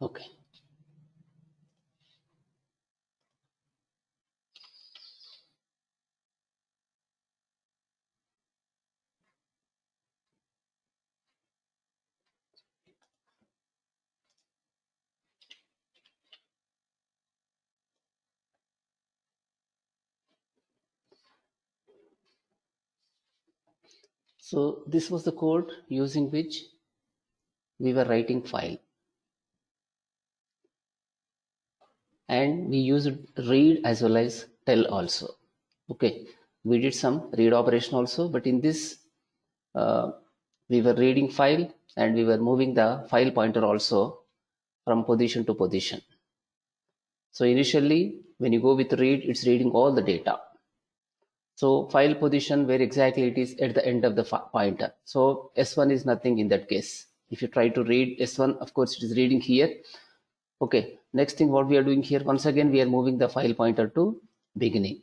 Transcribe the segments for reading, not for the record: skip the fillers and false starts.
Okay. So this was the code using which we were writing file, and we used read as well as tell also. Okay, we did some read operation also, but in this uh, we were reading file and we were moving the file pointer also from position to position. So initially when you go with read, it's reading all the data. So file position where exactly it is at the end of the pointer. So S1 is nothing in that case. If you try to read S1, of course it is reading here. Okay, next thing what we are doing here, once again we are moving the file pointer to beginning.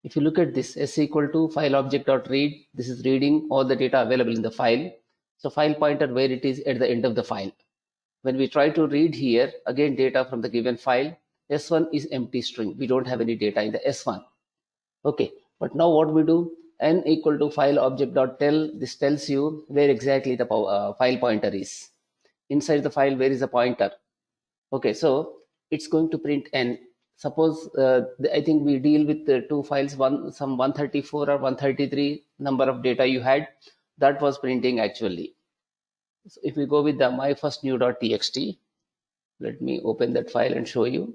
If you look at this, s equal to file object dot read, this is reading all the data available in the file. So file pointer where it is at the end of the file. When we try to read here again data from the given file, S1 is empty string. We don't have any data in the S1. Okay, but now what we do, n equal to file object dot tell, this tells you where exactly the file pointer is. Inside the file, where is the pointer? Okay, so it's going to print n. Suppose I think we deal with two files, one some 134 or 133 number of data you had, that was printing actually. So if we go with the my first new.txt, let me open that file and show you.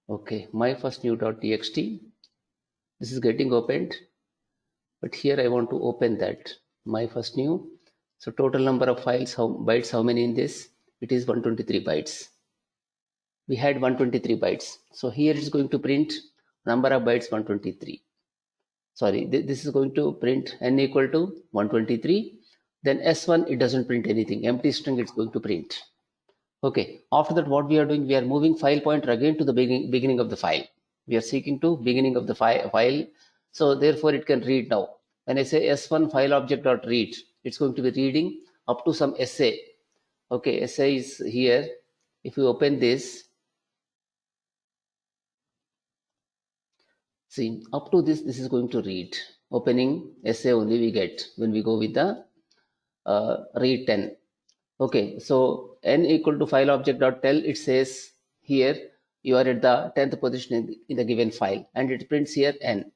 Okay, my first new.txt, this is getting opened, but here I want to open that my first new. So total number of files, how bytes, how many in this? It is 123 bytes. We had 123 bytes. So here it's going to print number of bytes 123. Sorry, this is going to print n equal to 123. Then S1, it doesn't print anything. Empty string it's going to print. Okay, after that what we are doing, we are moving file pointer again to the beginning of the file. We are seeking to beginning of the file. So therefore it can read now. When I say S1 file object dot read, it's going to be reading up to some SA. Okay, SA is here. If you open this, see, up to this is going to read. Opening SA only we get when we go with the read 10. Okay, so n equal to file object dot tell, it says here you are at the 10th position in the given file, and it prints here n.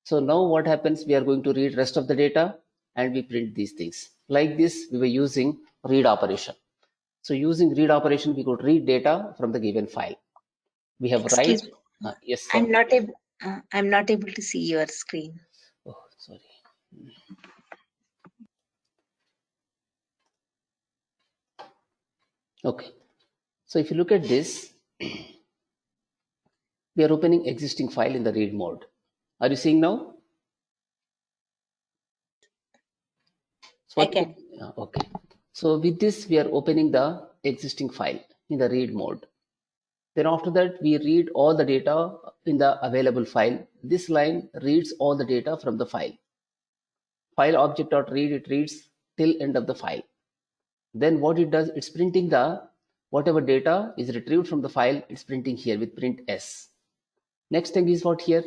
So now what happens? We are going to read rest of the data and we print these things. Like this, we were using read operation. So using read operation, we could read data from the given file. We have write. Excuse me. Yes, I'm not able to see your screen. oh, sorry. Okay, so if you look at this, we are opening existing file in the read mode. Are you seeing now? So I can. okay. So with this, we are opening the existing file in the read mode. Then after that, we read all the data in the available file. This line reads all the data from the file. File object dot read, it reads till end of the file. Then what it does, it's printing the whatever data is retrieved from the file, it's printing here with print s. Next thing is what here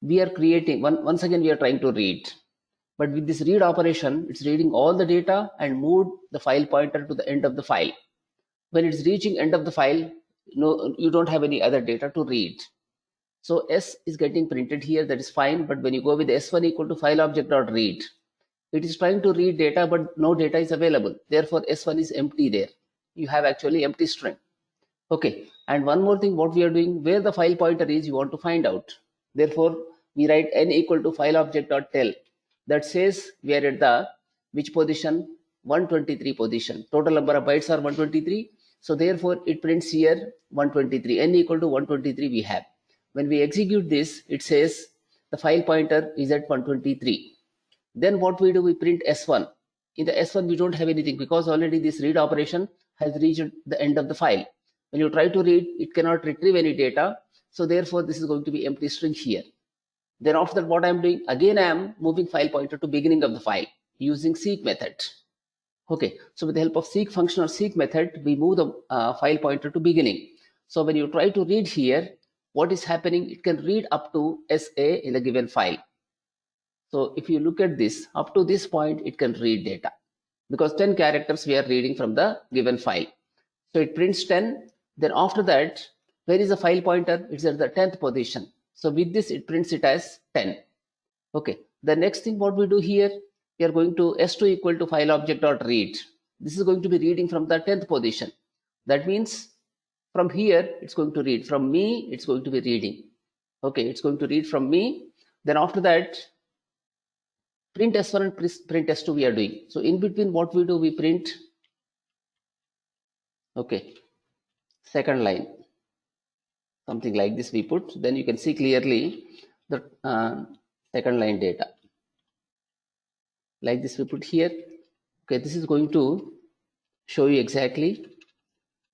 we are creating. Once again, we are trying to read. But with this read operation, it's reading all the data and moved the file pointer to the end of the file. When it's reaching end of the file, no, you don't have any other data to read. So S is getting printed here, that is fine. But when you go with S1 equal to file object dot read, it is trying to read data, but no data is available. Therefore, S1 is empty there. You have actually empty string. Okay. And one more thing, what we are doing, where the file pointer is, you want to find out. Therefore, we write n equal to file object dot tell. That says we are at the which position? 123 position. Total number of bytes are 123. So therefore, it prints here 123. N equal to 123 we have. When we execute this, it says the file pointer is at 123. Then what we do, we print S1. In the S1, we don't have anything because already this read operation has reached the end of the file. When you try to read, it cannot retrieve any data. So therefore, this is going to be empty string here. Then after that, what I'm doing, again, I am moving file pointer to beginning of the file using seek method. Okay, so with the help of seek function or seek method, we move the file pointer to beginning. So when you try to read here, what is happening, it can read up to SA in the given file. So if you look at this, up to this point, it can read data because 10 characters we are reading from the given file. So it prints 10. Then after that, where is the file pointer? It's at the 10th position. So with this, it prints it as 10. Okay. The next thing what we do here, we are going to s2 equal to file object dot read. This is going to be reading from the 10th position. That means from here, it's going to read. From me, it's going to be reading. Okay, it's going to read from me. Then after that, print s1 and print s2 we are doing. So in between, what we do, we print, okay, second line, something like this we put. Then you can see clearly the second line data. Like this we put here. Okay, this is going to show you exactly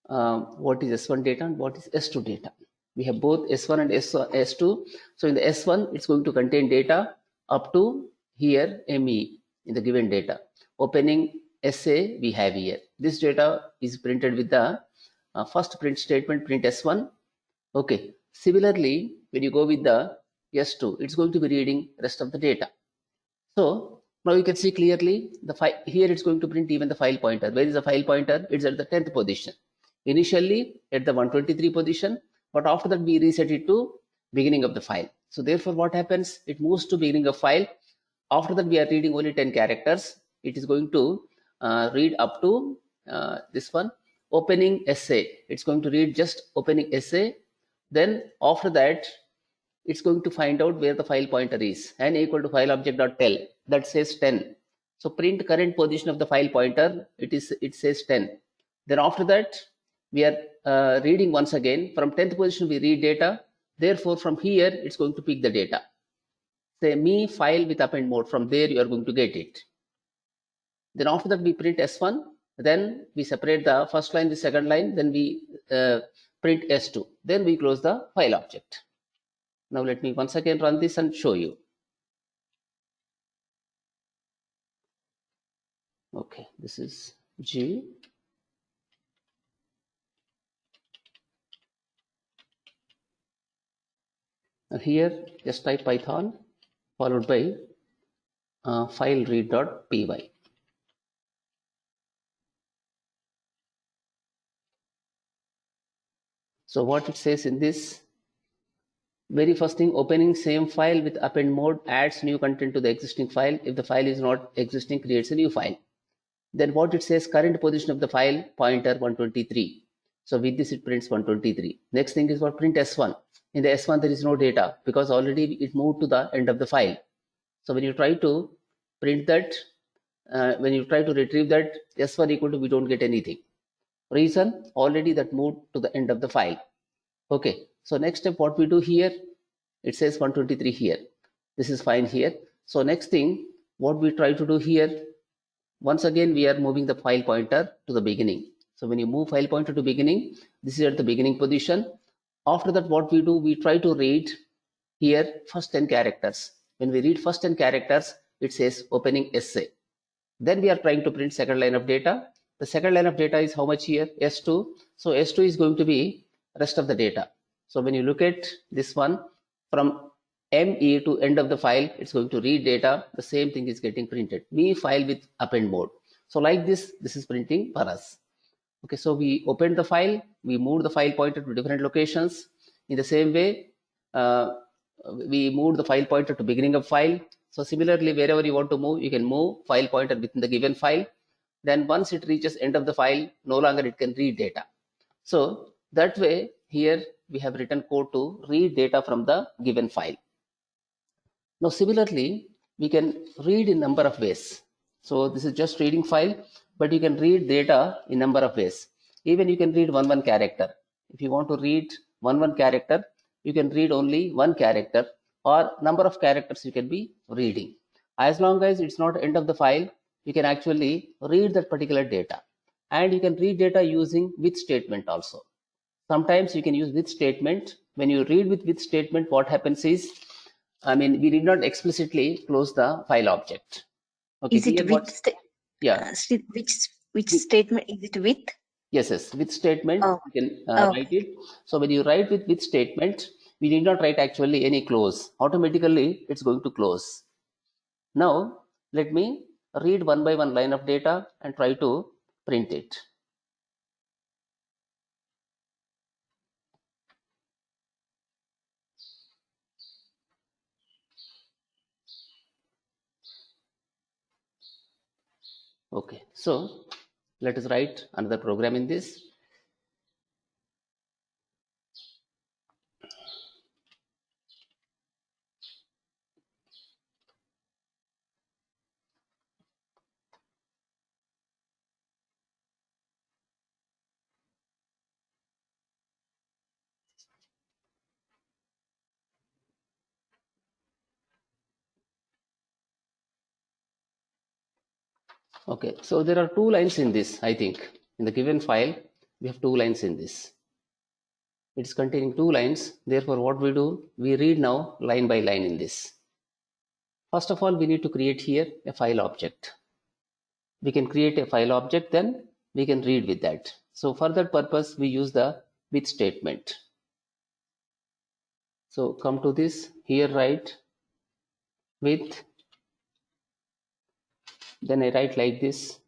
what is S1 data and what is S2 data. We have both S1 and S2. So in the S1, it's going to contain data up to here ME in the given data. Opening SA we have here. This data is printed with the first print statement, print S1. Okay. Similarly, when you go with the S2, it's going to be reading rest of the data. So now you can see clearly the file here. It's going to print even the file pointer. Where is the file pointer? It's at the 10th position. Initially at the 123 position, but after that we reset it to beginning of the file. So therefore what happens, it moves to beginning of file. After that we are reading only 10 characters. It is going to read up to this one, opening essay. It's going to read just opening essay. Then after that, it's going to find out where the file pointer is, and equal to file object dot tell, that says 10. So print current position of the file pointer, it says 10. Then after that, we are reading once again from 10th position we read data. Therefore from here it's going to pick the data, say me file with append mode. From there you are going to get it. Then after that we print S1. Then we separate the first line with second line. Then we print S2. Then we close the file object. Now let me once again run this and show you. Okay, this is G. Now here just type Python followed by file read.py. So what it says in this, very first thing, opening same file with append mode adds new content to the existing file. If the file is not existing, creates a new file. Then what it says, current position of the file pointer 123. So with this it prints 123. Next thing is what, print S1. In the S1 there is no data because already it moved to the end of the file. So when you try to print that, when you try to retrieve that S1 equal to, we don't get anything. Reason, already that moved to the end of the file. Okay, so next step what we do here, it says 123 here. This is fine here. So next thing what we try to do here, once again we are moving the file pointer to the beginning. So when you move file pointer to beginning, this is at the beginning position. After that what we do, we try to read here first 10 characters. When we read first 10 characters, it says opening essay. Then we are trying to print second line of data. The second line of data is how much here? S2. So S2 is going to be rest of the data. So when you look at this one, from ME to end of the file, it's going to read data. The same thing is getting printed. Me file with append mode. So like this is printing for us. Okay, so we opened the file, we moved the file pointer to different locations. In the same way, we moved the file pointer to beginning of file. So similarly, wherever you want to move, you can move file pointer within the given file. Then once it reaches end of the file, no longer it can read data. So that way, here we have written code to read data from the given file. Now similarly, we can read in number of ways. So this is just reading file, but you can read data in number of ways. Even you can read one character. If you want to read one character, you can read only one character, or number of characters you can be reading. As long as it's not end of the file, you can actually read that particular data. And you can read data using with statement also. Sometimes you can use with statement. When you read with statement, what happens is, I mean, we did not explicitly close the file object. Okay, Is it here with what's, yeah, which with, statement is it with? yes, with statement, Oh, you can okay. write it. So when you write with statement, we need not write actually any close. Automatically, it's going to close. Now, let me read one by one line of data and try to print it. Okay, so let us write another program in this. Okay, so there are two lines in this, I think. In the given file, we have two lines in this. It's containing two lines. Therefore, what we do, we read now line by line in this. First of all, we need to create here a file object. We can create a file object, then we can read with that. So for that purpose, we use the with statement. So come to this, here write with, then I write like this,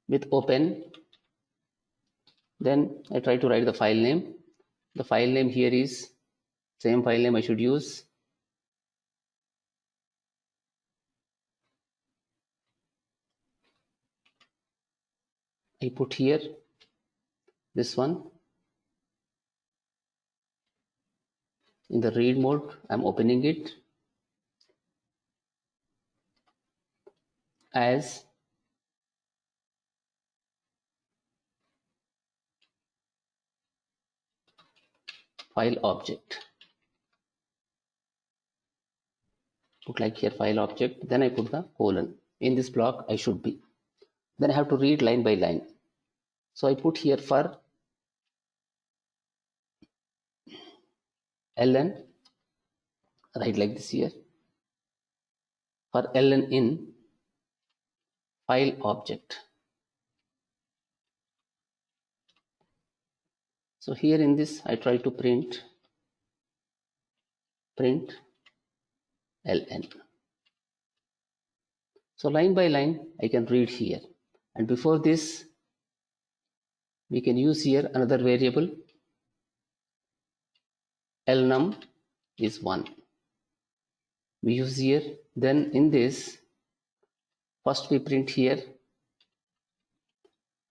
with open, then I try to write the file name. The file name here is same file name I should use. I put here this one. In the read mode, I'm opening it as file object. Put like here file object, then I put the colon. In this block, I should be. Then I have to read line by line. So I put here for ln, write like this here. For ln in file object. So here in this, I try to print ln. So line by line, I can read here. And before this, we can use here another variable. Lnum is 1. We use here. Then in this, first we print here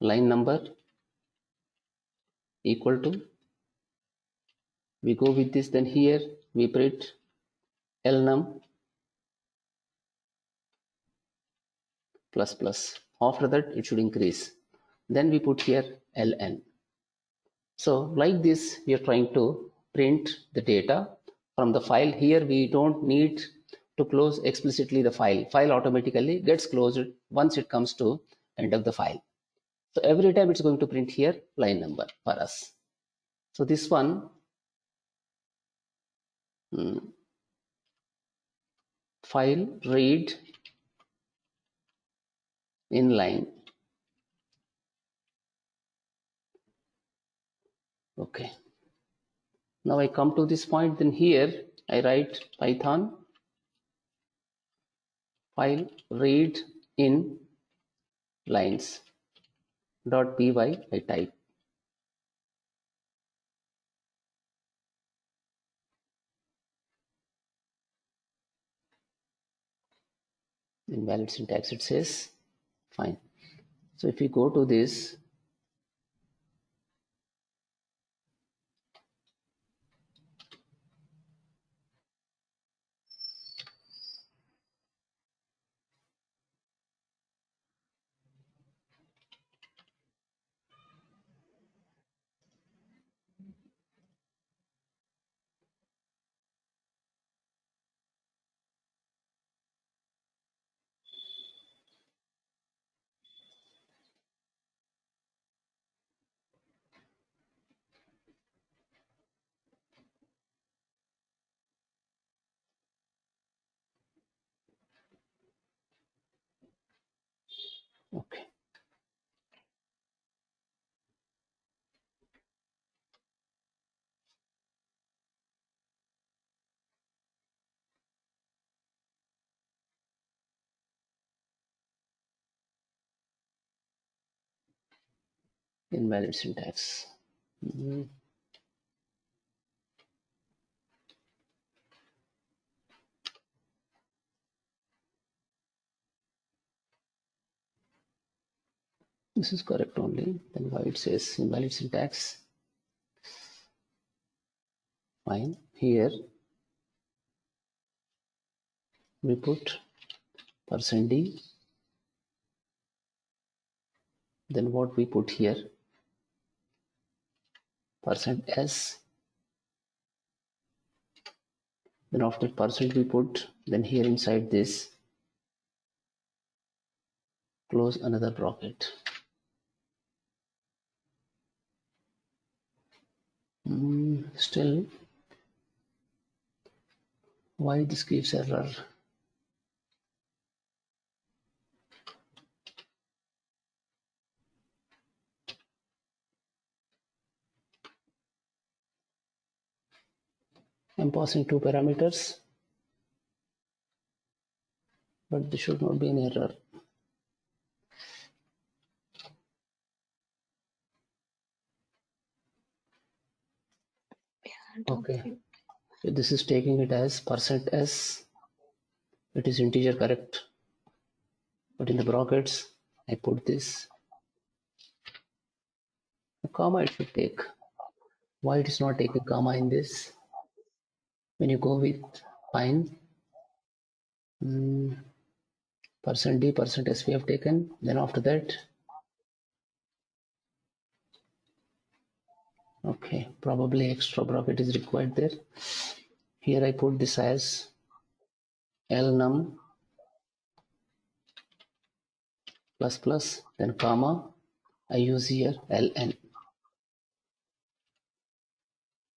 line number equal to, we go with this, then here we print lnum plus plus. After that, it should increase. Then we put here ln. So like this, we are trying to print the data from the file. Here we don't need to close explicitly the file. File automatically gets closed once it comes to end of the file. So every time it's going to print here line number for us. So this one, file read in line. Okay. Now I come to this point, then here I write Python file read in lines dot py. I type. Invalid syntax, it says. Fine. So if we go to this, Invalid syntax. This is correct only. Then why it says invalid syntax? Fine. Here we put %d. Then what we put here? %s. Then after percent we put, then here inside this, close another bracket. Still, why this gives error? I'm passing 2 parameters, but there should not be an error. Okay, so this is taking it as %s. It is integer correct, but in the brackets I put this. A comma it should take. Why it is not taking comma in this? When you go with fine, %d, %s we have taken. Then after that, okay, probably extra bracket is required there. Here I put this as lnum plus plus, then comma. I use here ln.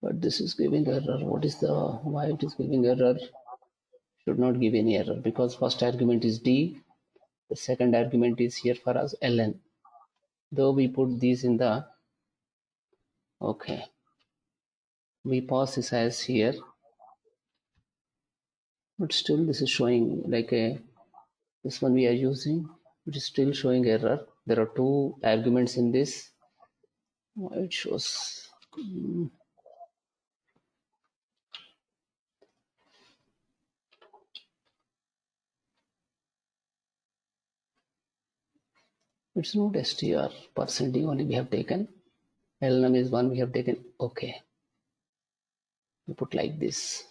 But this is giving error. What is the, why it is giving error? Should not give any error because first argument is d, the second argument is here for us ln. Though we put these in the, okay, we pass this as here, but still this is showing like a, this one we are using, it is still showing error. There are 2 arguments in this. Why it shows? It's not str, %d only we have taken. Lnum is 1 we have taken. Okay, we put like this.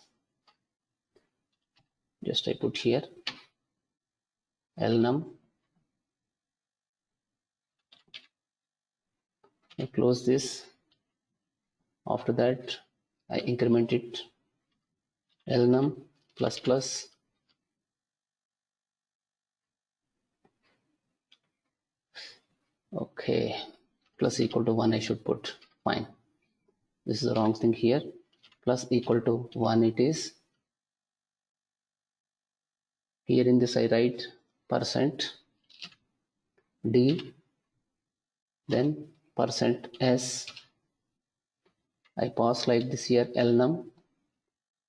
Just I put here lnum. I close this. After that, I increment it lnum plus plus. Okay, plus equal to 1 I should put. Fine. This is the wrong thing here. Plus equal to 1 it is. Here in this I write %d, then %s. I pass like this here lnum.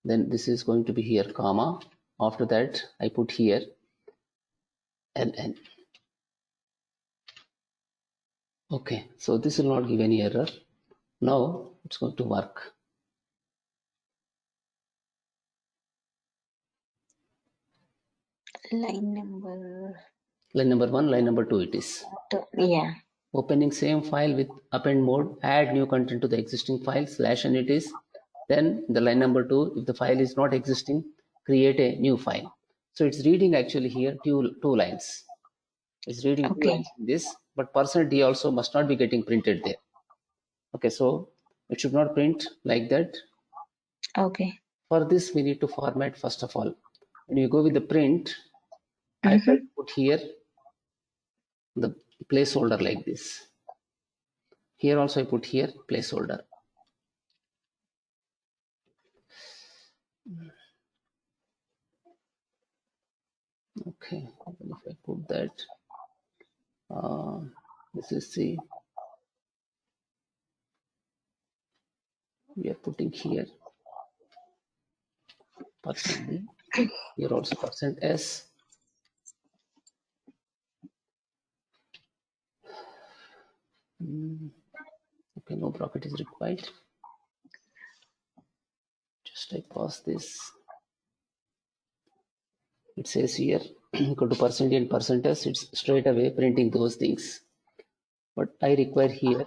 Then this is going to be here comma. After that I put here ln. Okay, so this will not give any error. Now it's going to work. Line number Line number 1, line number 2 it is. 2. Yeah. Opening same file with append mode, add new content to the existing file, /n it is. Then the line number 2, if the file is not existing, create a new file. So it's reading actually here two lines. It's reading 2 lines in this, but %d also must not be getting printed there. Okay, so it should not print like that. Okay. For this, we need to format first of all. When you go with the print, I try to put here the placeholder like this. Here also I put here placeholder. Okay, if I put that, this is the, we are putting here %d, here also %s. Okay, no bracket is required. Just I pause this. It says here equal to percent and percentage. It's straight away printing those things. But I require here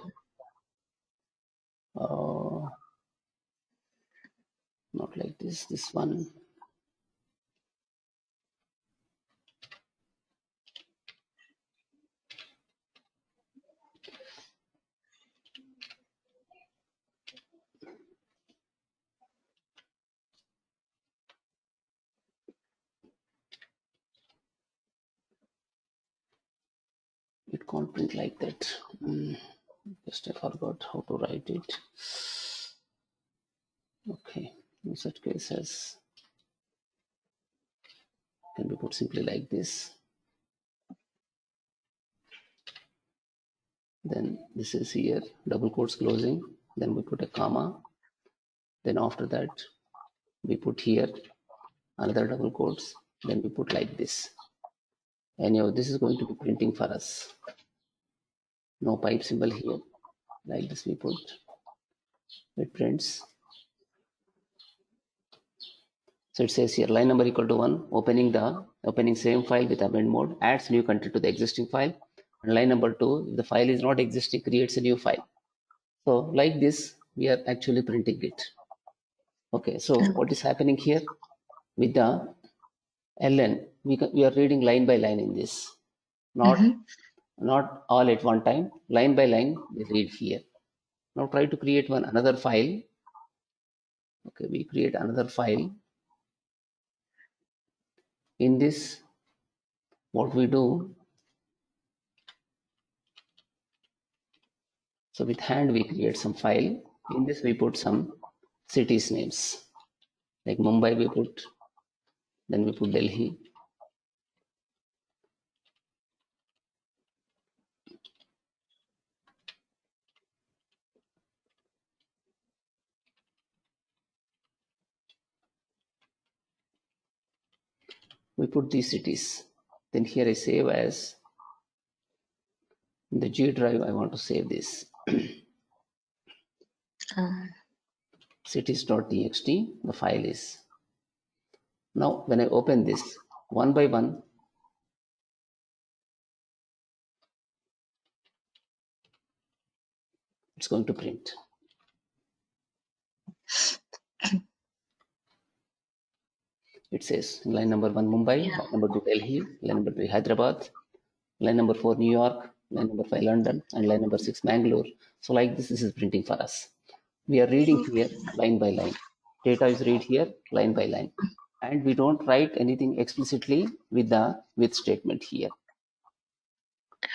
not like this. This one. It can't print like that. Just I forgot how to write it. Okay, in such cases can be put simply like this. Then this is here double quotes closing. Then we put a comma. Then after that we put here another double quotes. Then we put like this. Anyhow, this is going to be printing for us. No pipe symbol here. Like this we put. It prints. So it says here line number equal to 1, opening same file with amend mode, adds new content to the existing file. And line number 2, if the file is not existing, creates a new file. So like this, we are actually printing it. Okay, so what is happening here with the ln? We are reading line by line in this, not all at one time. Line by line, we read here. Now try to create another file. Okay, we create another file. In this, what we do, so with hand we create some file. In this we put some cities names, like Mumbai we put, then we put Delhi. We put these cities. Then here I save as in the G drive. I want to save this cities.txt. The file is. Now when I open this one by one, it's going to print. It says line number 1 Mumbai, line number 2 Delhi, line number 3 Hyderabad, line number 4 New York, line number 5 London, and line number 6 Bangalore. So like this is printing for us. We are reading here line by line. Data is read here line by line. And we don't write anything explicitly with the with statement here.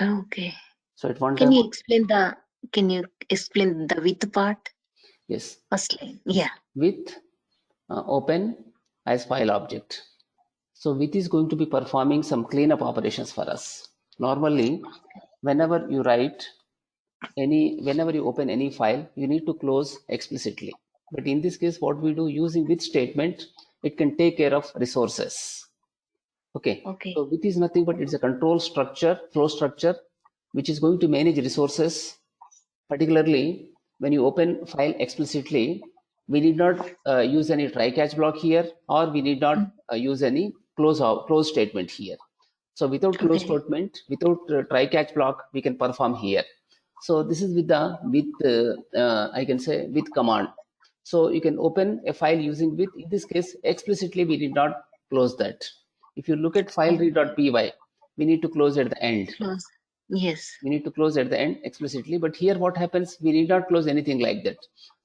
Okay. So at one Can time, you explain the with part? yes. First line. Yeah. With open as file object. So with is going to be performing some cleanup operations for us. Normally, whenever you open any file, you need to close explicitly. But in this case, what we do using with statement, it can take care of resources. Okay. So with is nothing but it's a control structure, flow structure, which is going to manage resources. Particularly when you open file explicitly, we need not use any try catch block here, or we need not use any close statement here. So without close statement, without try catch block, we can perform here. So this is with I can say with command. So you can open a file using with. In this case, explicitly we did not close that. If you look at file read.py, we need to close at the end. Yes. We need to close at the end explicitly, but here what happens, we need not close anything like that.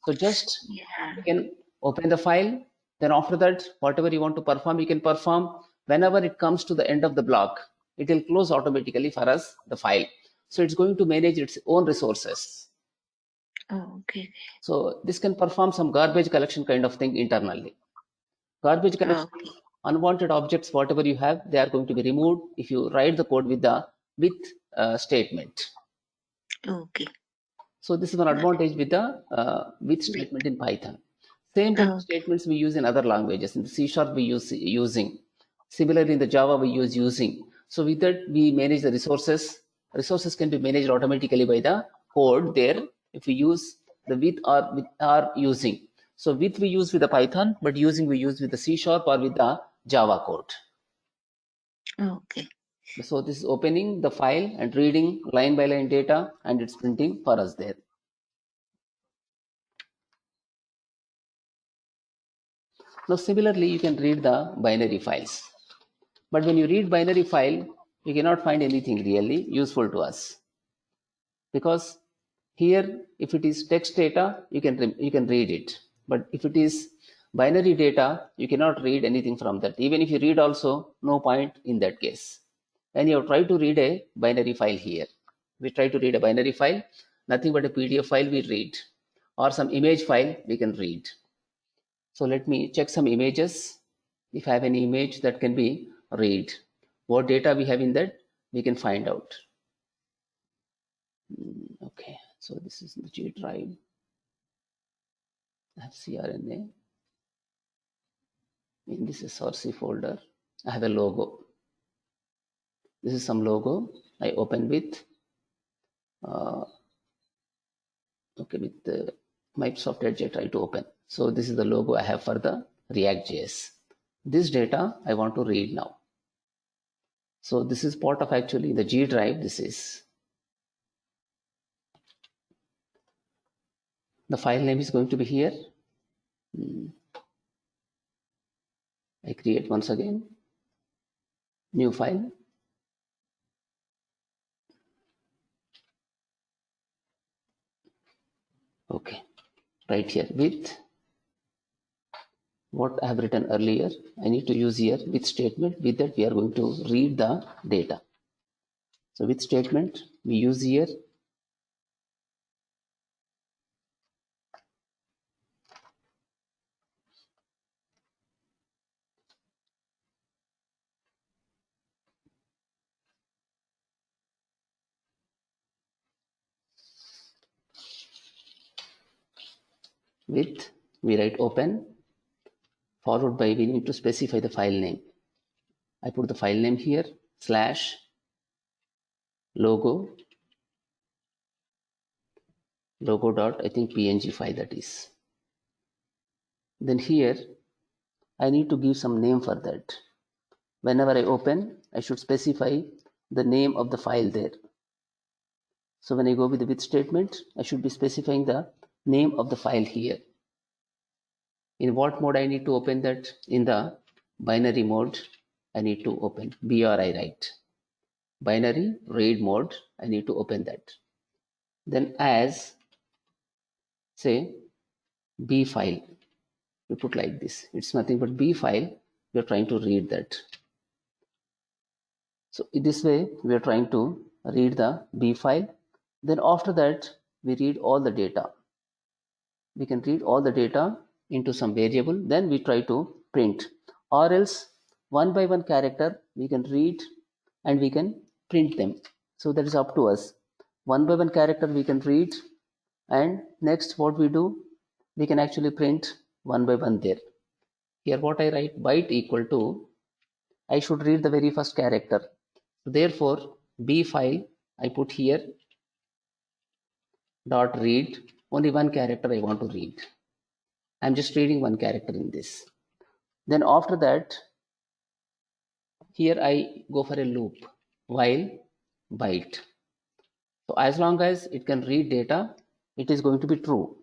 So just you can open the file, then after that whatever you want to perform, you can perform. Whenever it comes to the end of the block, it will close automatically for us the file. So it's going to manage its own resources. Okay. So this can perform some garbage collection kind of thing internally. Garbage collection, unwanted objects, whatever you have, they are going to be removed if you write the code with the with statement. Okay. So this is an advantage with the with statement in Python. Same kind of statements we use in other languages. In the C# we use using. Similarly in the Java we use using. So with that we manage the resources. Resources can be managed automatically by the code there if we use the with or using. So with we use with the Python, but using we use with the C# or with the Java code. Okay. So this is opening the file and reading line by line data, and it's printing for us there. Now similarly, you can read the binary files. But when you read binary file, you cannot find anything really useful to us. Because here, if it is text data, you can read it. But if it is binary data, you cannot read anything from that. Even if you read also, no point in that case. And you try to read a binary file here. We try to read a binary file, nothing but a PDF file we read, or some image file we can read. So let me check some images. If I have any image that can be read, what data we have in that, we can find out. Okay, so this is the G drive. I have CRNA. In this SRC folder, I have a logo. This is some logo I open with with the Microsoft Edge. I try to open. So this is the logo I have for the React.js. This data I want to read now. So this is part of actually the G drive. This is the file name is going to be here. I create once again new file. Okay, right here with what I have written earlier. I need to use here with statement. With that we are going to read the data. So with statement we use here with, we write open, followed by we need to specify the file name. I put the file name here slash logo dot I think PNG file that is. Then here I need to give some name for that. Whenever I open, I should specify the name of the file there. So when I go with the with statement, I should be specifying the name of the file here. In what mode I need to open that? In the binary mode, I need to open BRI write. Binary read mode, I need to open that. Then as, say, B file, we put like this. It's nothing but B file, we are trying to read that. So in this way, we are trying to read the B file. Then after that, we read all the data. We can read all the data into some variable, then we try to print, or else one by one character we can read and we can print them. So that is up to us. One by one character we can read, and next what we do, we can actually print one by one there. Here what I write, byte equal to, I should read the very first character. So therefore B file I put here dot read, only one character I want to read. I'm just reading one character in this. Then after that, here I go for a loop while byte. So as long as it can read data, it is going to be true.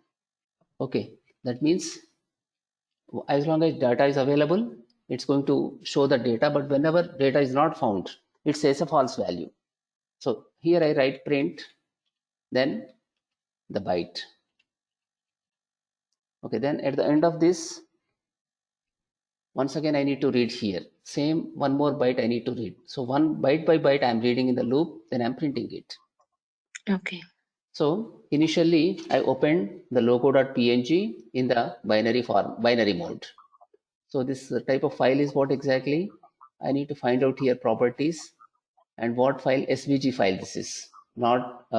Okay, that means as long as data is available, it's going to show the data, but whenever data is not found, it says a false value. So here I write print, then the byte. Okay, then at the end of this, once again I need to read here. Same one more byte I need to read. So one byte by byte I'm reading in the loop, then I'm printing it. Okay. So initially I opened the logo.png in the binary mode. So this type of file is what exactly? I need to find out here properties and what file, SVG file this is, not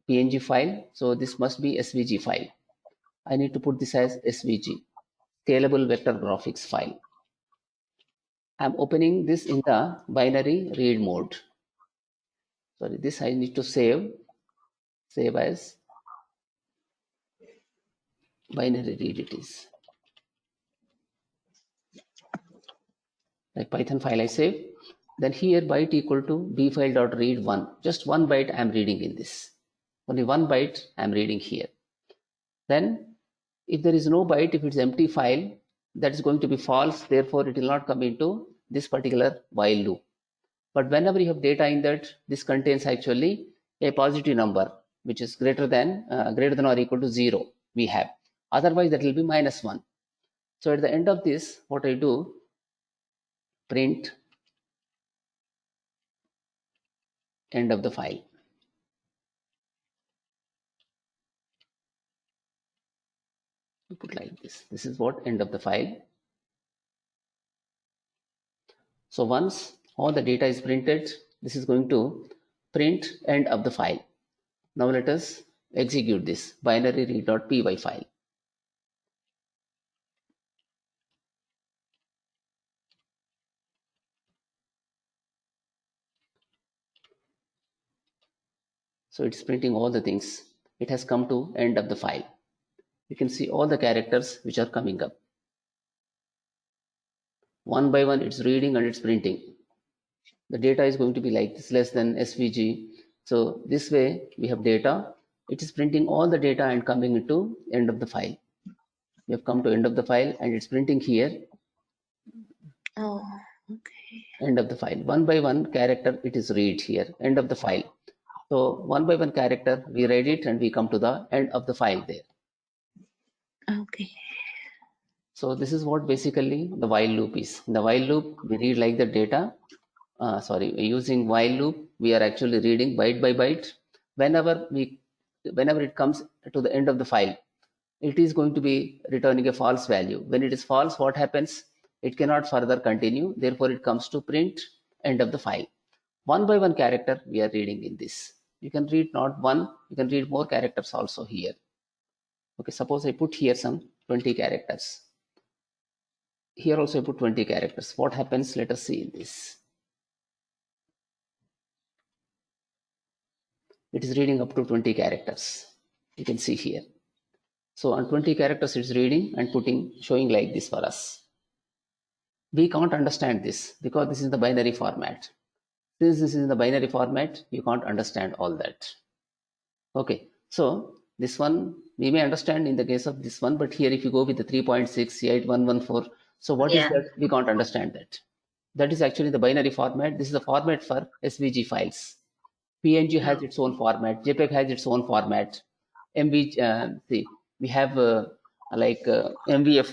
PNG file. So this must be SVG file. I need to put this as SVG, scalable vector graphics file. I'm opening this in the binary read mode. Sorry, this I need to save as binary read it is. Like Python file I save. Then here byte equal to b file dot read 1. Just 1 byte I am reading in this. Only 1 byte I am reading here. Then if there is no byte, if it's empty file, that is going to be false. Therefore, it will not come into this particular while loop. But whenever you have data in that, this contains actually a positive number, which is greater than or equal to 0 we have. Otherwise, that will be -1. So at the end of this, what I do, print end of the file. Put like this. This is what end of the file. So once all the data is printed, this is going to print end of the file. Now let us execute this binary read.py file. So it's printing all the things. It has come to end of the file. You can see all the characters which are coming up. One by one, it's reading and it's printing. The data is going to be like this, less than SVG. So this way we have data. It is printing all the data and coming into end of the file. We have come to end of the file and it's printing here. Oh, okay. End of the file. One by one character, it is read here, end of the file. So one by one character, we read it and we come to the end of the file there. Okay. So this is what basically the while loop is. In the while loop, we read like the data. Using while loop, we are actually reading byte by byte. Whenever it comes to the end of the file, it is going to be returning a false value. When it is false, what happens? It cannot further continue. Therefore, it comes to print end of the file. One by one character we are reading in this. You can read not one, you can read more characters also here. Okay, suppose I put here some 20 characters. Here also I put 20 characters. What happens? Let us see in this. It is reading up to 20 characters. You can see here. So on 20 characters it's reading and showing like this for us. We can't understand this because this is the binary format. Since this is in the binary format, you can't understand all that. Okay, so this one we may understand in the case of this one, but here if you go with the 3.6, 8114, so what is that? We can't understand that. That is actually the binary format. This is the format for SVG files. PNG has its own format. JPEG has its own format. We have MVF.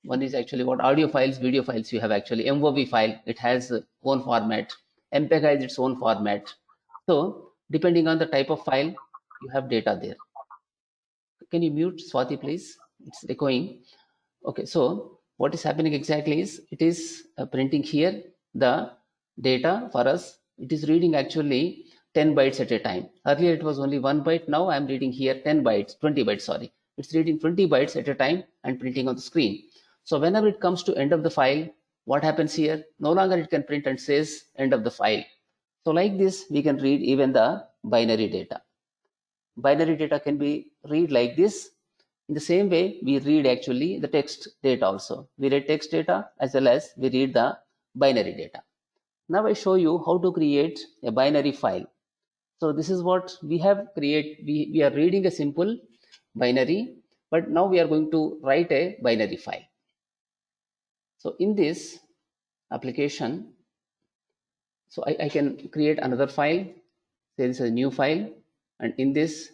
One is actually what audio files, video files. You have actually MOV file. It has own format. MPEG has its own format. So depending on the type of file, you have data there. Can you mute Swati, please? It's echoing. Okay, so what is happening exactly is it is printing here the data for us. It is reading actually 10 bytes at a time. Earlier it was only 1 byte. Now I am reading here 10 bytes, 20 bytes, sorry. It's reading 20 bytes at a time and printing on the screen. So whenever it comes to end of the file, what happens here? No longer it can print and says end of the file. So like this, we can read even the binary data. Binary data can be read like this. In the same way, we read actually the text data also. We read text data as well as we read the binary data. Now I show you how to create a binary file. So this is what we have created. We are reading a simple binary, but now we are going to write a binary file. So in this application, so I can create another file. There is a new file, and in this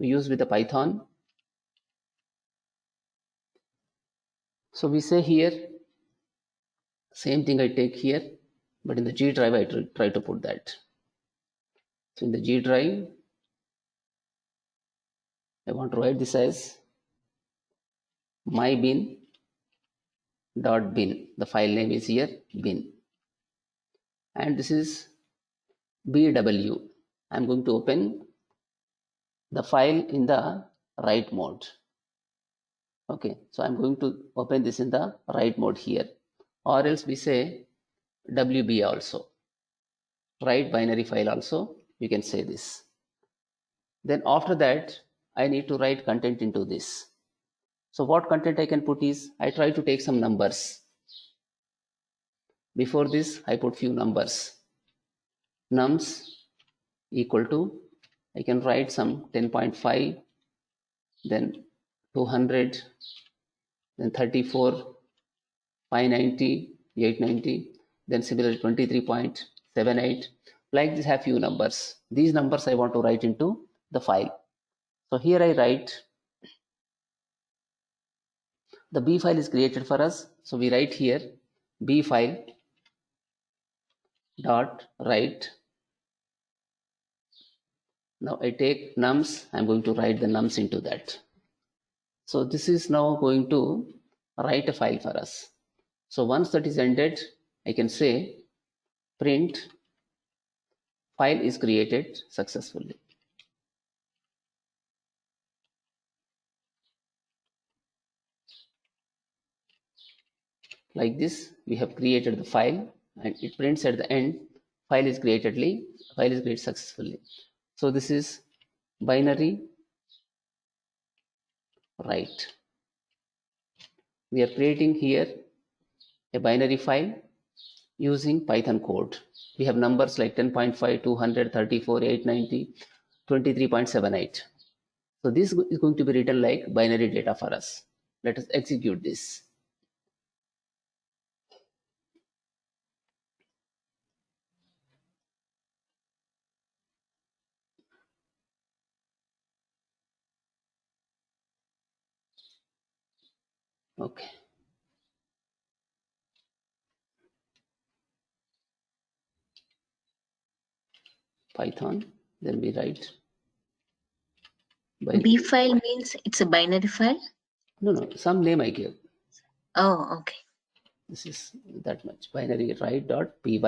we use with the Python. So we say here, same thing I take here, but in the G drive I try to put that. So in the G drive, I want to write this as mybin.bin. The file name is here bin, and this is BW. I'm going to open the file in the write mode. Okay, so I'm going to open this in the write mode here, or else we say WB also. Write binary file also, you can say this. Then after that, I need to write content into this. So what content I can put is, I try to take some numbers. Before this, I put few numbers. Nums equal to, I can write some 10.5, then 200, then 34, 590, 890, then similarly 23.78. Like this, have few numbers. These numbers I want to write into the file. So here I write, the B file is created for us. So we write here B file dot write. Now I take nums, I'm going to write the nums into that. So this is now going to write a file for us. So once that is ended, I can say print file is created successfully. Like this, we have created the file and it prints at the end, file is created successfully. So this is binary write. We are creating here a binary file using Python code. We have numbers like 10.5, 200, 34, 890, 23.78. So this is going to be written like binary data for us. Let us execute this. Okay. Python, then we write B file means it's a binary file? No, some name I gave. Oh, okay. This is that much. Binary write dot py.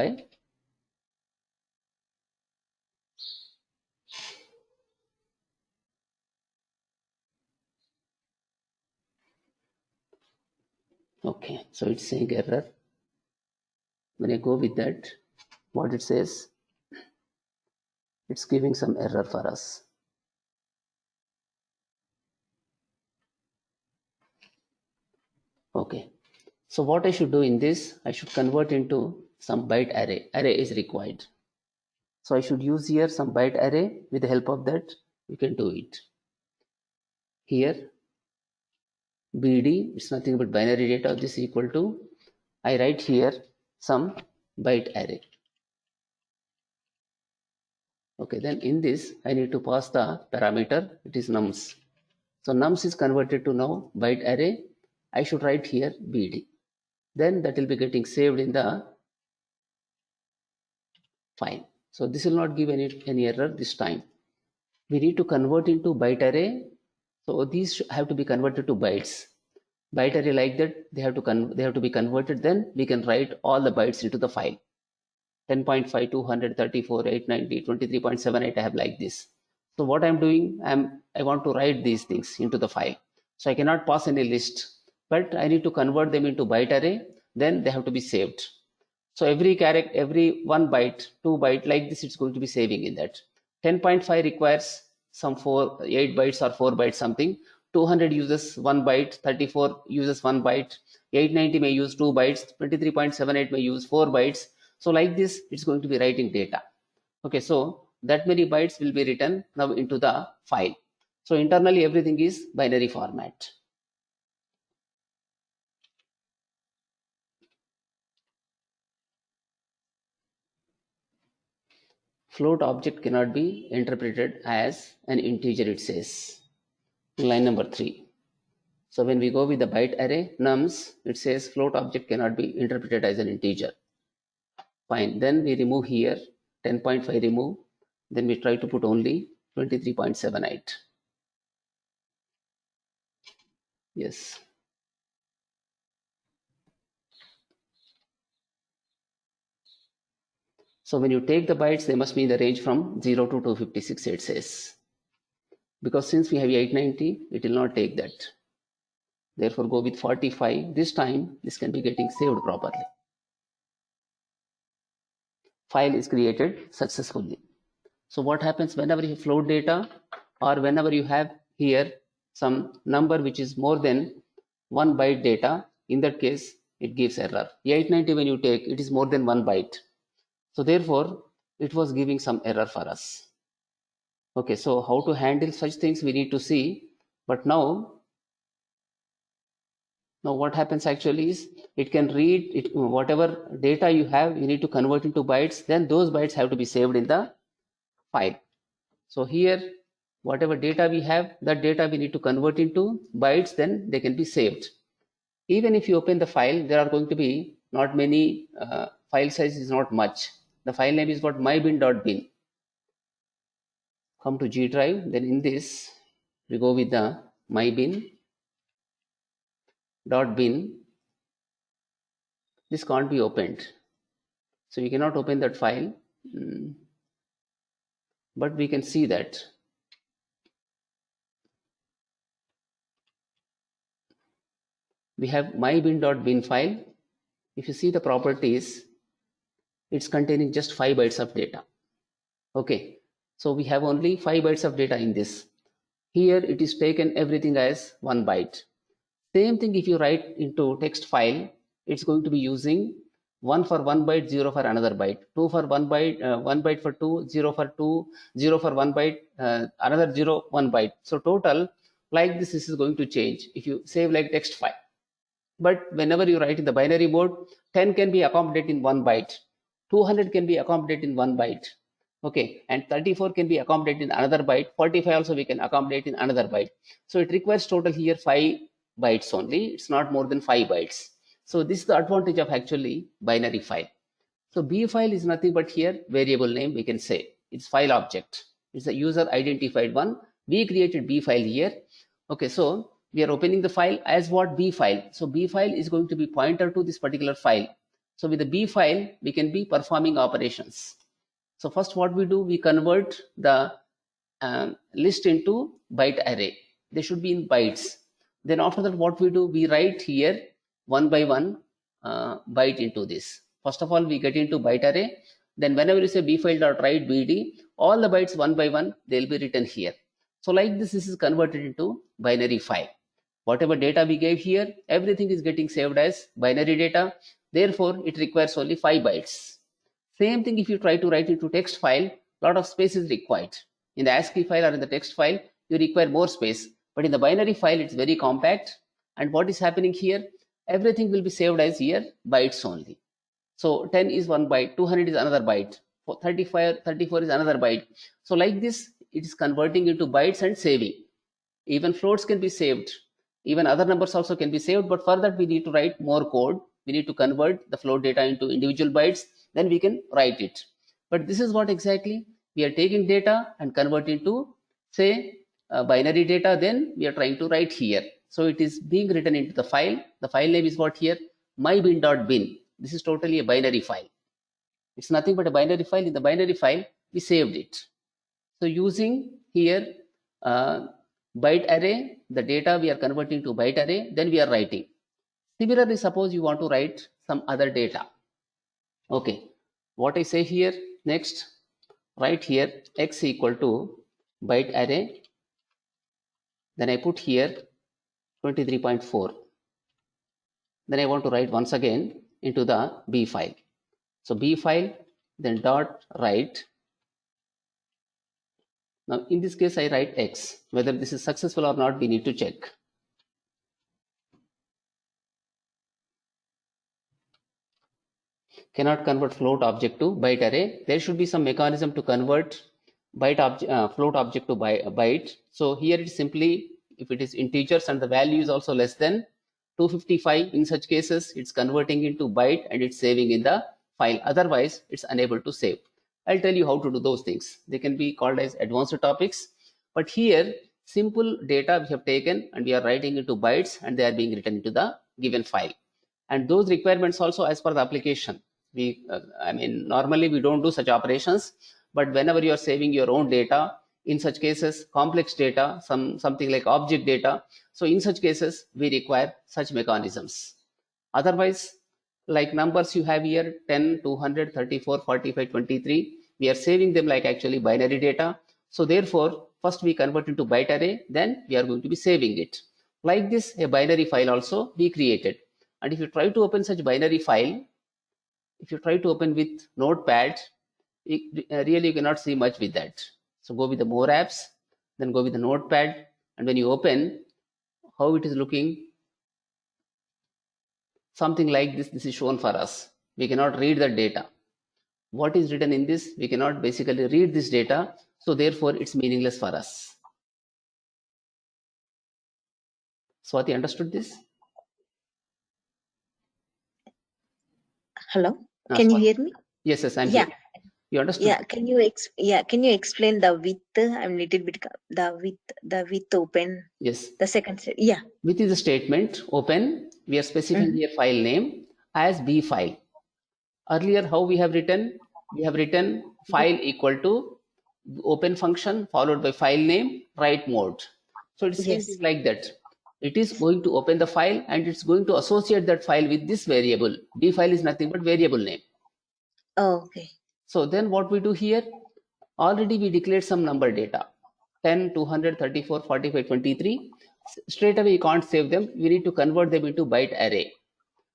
Okay, so it's saying error. When I go with that, what it says, it's giving some error for us. Okay, so what I should do in this, I should convert into some byte array. Array is required. So I should use here some byte array. With the help of that, we can do it. Here, BD, it's nothing but binary data. This is equal to, I write here some byte array. Okay, then in this, I need to pass the parameter, it is nums. So nums is converted to now byte array. I should write here BD. Then that will be getting saved in the file. So this will not give any error this time. We need to convert into byte array. So these have to be converted to bytes. Byte array like that, they have to be converted. Then we can write all the bytes into the file. 10.5, 200, 34, 890, 23.78, I have like this. So what I'm doing, I want to write these things into the file. So I cannot pass any list, but I need to convert them into byte array. Then they have to be saved. So every character, every 1 byte, 2 byte, like this, it's going to be saving in that. 10.5 requires some 8 bytes or 4 bytes something. 200 uses 1 byte, 34 uses 1 byte, 890 may use 2 bytes, 23.78 may use 4 bytes. So like this, it's going to be writing data. Okay, so that many bytes will be written now into the file. So internally, everything is binary format. Float object cannot be interpreted as an integer, it says. Line number 3. So when we go with the byte array nums, it says float object cannot be interpreted as an integer. Fine. Then we remove here 10.5 remove. Then we try to put only 23.78. Yes. So when you take the bytes, they must be in the range from 0 to 256, it says. Because since we have 890, it will not take that. Therefore, go with 45. This time, this can be getting saved properly. File is created successfully. So what happens whenever you float data or whenever you have here some number which is more than 1 byte data, in that case it gives error. 890 when you take, it is more than 1 byte. So therefore it was giving some error for us. Okay, so how to handle such things we need to see. But now what happens actually is it can read it, whatever data you have, you need to convert into bytes, then those bytes have to be saved in the file. So here whatever data we have, that data we need to convert into bytes, then they can be saved. Even if you open the file, there are going to be not many, file size is not much. The file name is what mybin.bin. Come to G drive, then in this we go with the mybin.bin. This can't be opened, so we cannot open that file, but we can see that we have mybin.bin file. If you see the properties, it's containing just 5 bytes of data. Okay, so we have only 5 bytes of data in this. Here it is taken everything as 1 byte. Same thing if you write into text file, it's going to be using 1 for 1 byte, 0 for another byte, 2 for 1 byte, 1 byte for 2, 0 for 2, 0 for 1 byte, another 0, 1 byte. So total like this is going to change if you save like text file. But whenever you write in the binary mode, 10 can be accommodated in 1 byte, 200 can be accommodated in 1 byte. Okay, and 34 can be accommodated in another byte, 45 also we can accommodate in another byte. So it requires total here 5 bytes only, it's not more than 5 bytes. So this is the advantage of actually binary file. So B file is nothing but here variable name we can say, it's file object, it's a user identified one. We created B file here. Okay, so we are opening the file as what B file. So B file is going to be pointer to this particular file. So with the B file we can be performing operations. So first what we do, we convert the list into byte array. They should be in bytes. Then after that what we do, we write here one by one byte into this. First of all we get into byte array. Then whenever you say bfile.write bd, all the bytes one by one they'll be written here. So like this is converted into binary file. Whatever data we gave here, everything is getting saved as binary data. Therefore it requires only 5 bytes. Same thing if you try to write into text file, lot of space is required. In the ASCII file or in the text file, you require more space. But in the binary file, it's very compact. And what is happening here? Everything will be saved as here bytes only. So 10 is 1 byte, 200 is another byte, 34 is another byte. So like this, it is converting into bytes and saving. Even floats can be saved. Even other numbers also can be saved. But for that, we need to write more code. We need to convert the float data into individual bytes. Then we can write it. But this is what exactly we are taking data and converting to say binary data. Then we are trying to write here. So it is being written into the file. The file name is what here? mybin.bin. This is totally a binary file. It's nothing but a binary file. In the binary file, we saved it. So using here byte array, the data we are converting to byte array, then we are writing. Similarly, suppose you want to write some other data. Okay, what I say here next, write here x equal to byte array, then I put here 23.4. Then I want to write once again into the B file. So B file, then dot write. Now in this case I write x. Whether this is successful or not, we need to check. Cannot convert float object to byte array. There should be some mechanism to convert float object to byte. So here it is simply, if it is integers and the value is also less than 255, in such cases it's converting into byte and it's saving in the file. Otherwise it's unable to save. I'll tell you how to do those things. They can be called as advanced topics. But here simple data we have taken and we are writing into bytes and they are being written into the given file. And those requirements also as per the application. Normally we don't do such operations, but whenever you are saving your own data, in such cases, complex data, something like object data, so in such cases, we require such mechanisms. Otherwise, like numbers you have here, 10, 200, 34, 45, 23, we are saving them like actually binary data. So therefore, first we convert into byte array, then we are going to be saving it. Like this, a binary file also be created. And if you try to open such binary file, if you try to open with Notepad, really you cannot see much with that. So go with the more apps, then go with the Notepad, and when you open, how it is looking, something like this. This is shown for us. We cannot read the data. What is written in this? We cannot basically read this data, so therefore it's meaningless for us. Swati, understood this? Hello, can you Swati. hear me? Yes, I'm Yeah. here. You understood? Yeah, can you explain the width? I'm little bit the width open. Yes. The second set. Yeah. With the statement open, we are specifying here file name as b file. Earlier, how we have written? We have written file equal to open function followed by file name, write mode. So it's same Yes. thing like that. It is going to open the file and it's going to associate that file with this variable. B file is nothing but variable name. Oh, okay. So then what we do here? Already we declared some number data. 10, 200, 34, 45, 23. Straight away you can't save them. We need to convert them into byte array.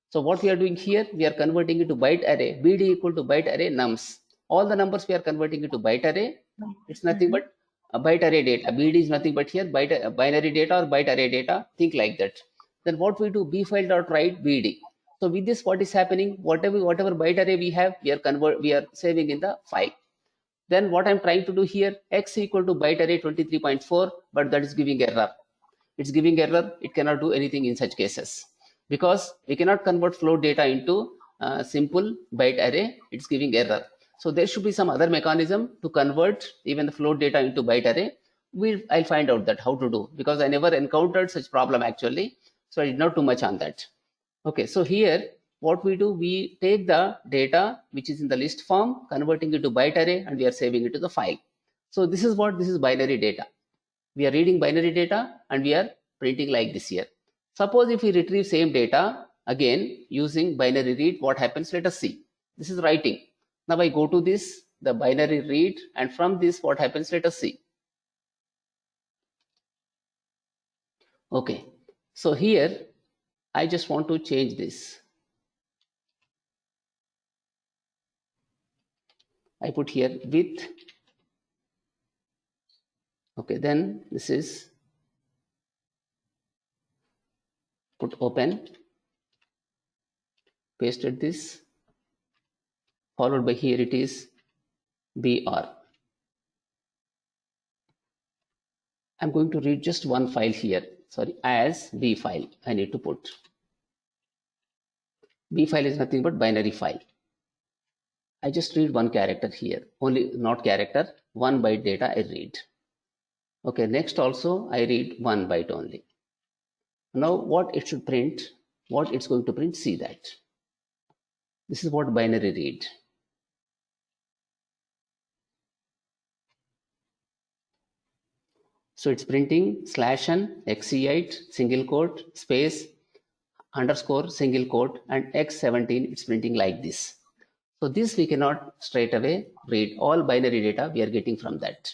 So what we are doing here, we are converting it to byte array, bd equal to byte array nums. All the numbers we are converting it to byte array. It's nothing but a byte array data. Bd is nothing but here binary data or byte array data. Think like that. Then what we do, b file dot write bd. So with this, what is happening? Whatever byte array we have, we are saving in the file. Then what I'm trying to do here, x equal to byte array 23.4, but that is giving error. It's giving error. It cannot do anything in such cases because we cannot convert float data into simple byte array. It's giving error. So there should be some other mechanism to convert even the float data into byte array. I'll find out that how to do, because I never encountered such problem actually. So I did not do much on that. Okay, so here what we do, we take the data which is in the list form, converting it to byte array, and we are saving it to the file. So this is binary data. We are reading binary data and we are printing like this here. Suppose if we retrieve same data again using binary read, what happens? Let us see. This is writing. Now I go to this, the binary read, and from this what happens? Let us see. Okay, so here I just want to change this. I put here with. Okay, then this is put open, pasted this, followed by here it is br. I'm going to read just one file here. Sorry, as b file I need to put. B file is nothing but binary file. I just read one character here, only not character, 1 byte data I read. Okay, next also I read 1 byte only. Now what it should print, what it's going to print, see that. This is what binary read. So it's printing /n x8 single quote space underscore single quote and x17, it's printing like this. So this we cannot straight away read. All binary data we are getting from that.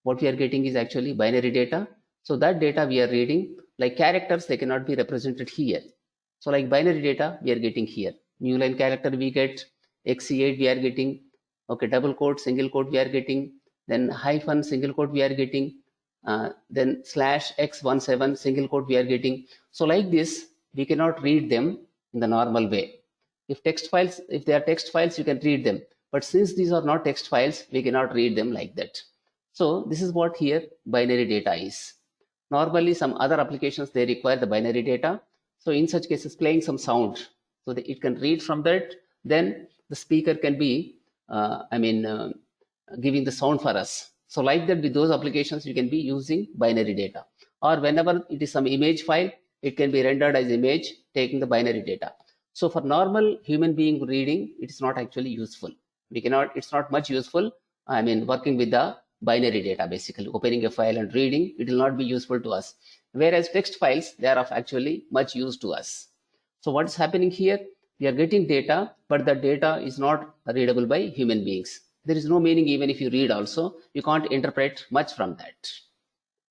What we are getting is actually binary data. So that data we are reading, like characters, they cannot be represented here. So like binary data we are getting here. New line character we get, x8 we are getting, okay, double quote, single quote we are getting, then hyphen single quote we are getting, then /x17 single quote we are getting. So like this, we cannot read them in the normal way. If they are text files, you can read them. But since these are not text files, we cannot read them like that. So this is what here binary data is. Normally some other applications, they require the binary data. So in such cases, playing some sound so that it can read from that, then the speaker can be, giving the sound for us. So like that, with those applications, you can be using binary data. Or whenever it is some image file, it can be rendered as image, taking the binary data. So for normal human being reading, it is not actually useful. It's not much useful. Working with the binary data, basically opening a file and reading, it will not be useful to us. Whereas text files, they are of actually much use to us. So what is happening here? We are getting data, but the data is not readable by human beings. There is no meaning even if you read also. You can't interpret much from that.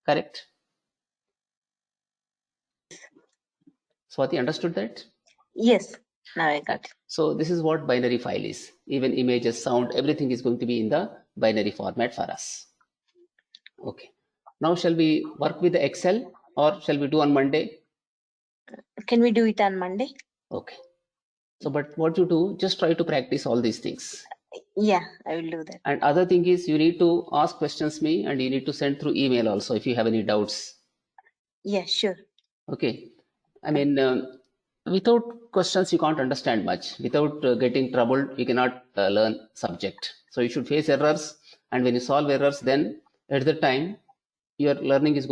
Correct? Swati, understood that? Yes, now I got it. So this is what binary file is. Even images, sound, everything is going to be in the binary format for us. Okay. Now shall we work with the Excel or shall we do on Monday? Can we do it on Monday? Okay. So, but what you do, just try to practice all these things. Yeah, I will do that. And other thing is you need to ask questions me and you need to send through email also if you have any doubts. Yeah, sure. Okay. I mean, without questions, you can't understand much. Without getting troubled, you cannot learn subject. So you should face errors. And when you solve errors, then at the time, your learning is